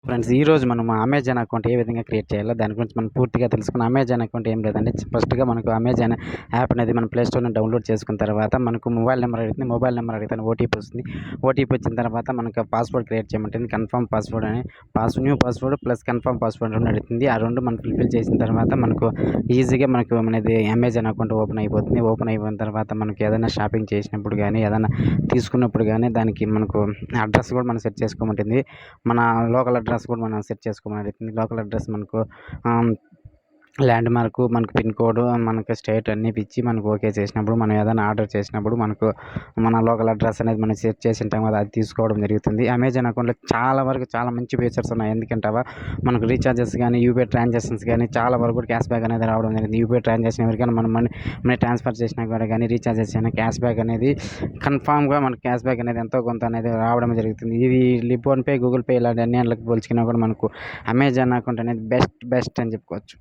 Friends, ఈరోజు మనం Amazon account ఏ విధంగా క్రియేట్ చేయాలో దాని గురించి మనం పూర్తిగా తెలుసుకున్నాం. అమెజాన్ అకౌంట్ ఏం లేదండి. ఫస్ట్‌గా మనకు అమెజాన్ యాప్ అనేది మనం ప్లే స్టోర్‌లో డౌన్లోడ్ చేసుకున్న తర్వాత మనకు మొబైల్ నెంబర్ అడుగుతుంది. మొబైల్ నెంబర్ అడిగితే ఓటీపీ వస్తుంది. ఓటీపీ వచ్చిన తర్వాత మనకు పాస్వర్డ్ క్రియేట్ చేయమంటుంది. కన్ఫర్మ్ పాస్వర్డ్ అని new password plus confirm password అని అడుగుతుంది. ఆ 2 మనం ఫుల్‌ఫిల్ చేసిన తర్వాత మనకు ఈజీగా మనకు మనది అమెజాన్ అకౌంట్ ఓపెన్ అయిపోతుంది. ఓపెన్ అయిపోయిన తర్వాత మనకు ఏదైనా షాపింగ్ చేసినప్పుడు గానీ, ఏదైనా తీసుకున్నప్పుడు గానీ దానికి మనకు అడ్రస్ కూడా మనం సెట్ చేసుకోమంటుంది. మన లోకల్ అడ్రస్ కూడా మనం సెట్ చేసుకోమని అడుగుతుంది. లోకల్ అడ్రస్ మనకు ఆహ్, ల్యాండ్ మార్కు, మనకు పిన్ కోడ్, మనకు స్టేట్ అన్నీ ఇచ్చి మనకు ఓకే చేసినప్పుడు మనం ఏదైనా ఆర్డర్ చేసినప్పుడు మనకు మన లోకల్ అడ్రస్ అనేది మనం సెట్ చేసింటాం కదా, అది తీసుకోవడం జరుగుతుంది. అమెజాన్ అకౌంట్‌లో చాలా వరకు చాలా మంచి ఫీచర్స్ ఉన్నాయి. ఎందుకంటావా, మనకు రీచార్జెస్ గానీ, యూపీఐ ట్రాన్సాక్షన్స్ గానీ చాలా వరకు కూడా క్యాష్ బ్యాక్ అనేది రావడం జరిగింది. యూపీఐ ట్రాన్సాక్షన్ ఎవరికైనా మనం మనీ ట్రాన్స్ఫర్ చేసినా కూడా కానీ, రీచార్జ్ చేసినా క్యాష్ బ్యాక్ అనేది కన్ఫామ్‌గా మనకు క్యాష్ బ్యాక్ అనేది ఎంతో కొంత అనేది రావడం జరుగుతుంది. ఇది ఫోన్‌పే, గూగుల్ పే ఇలాంటి అన్నిట్లకి పోల్చుకున్నా కూడా మనకు అమెజాన్ అకౌంట్ అనేది బెస్ట్ అని చెప్పుకోవచ్చు.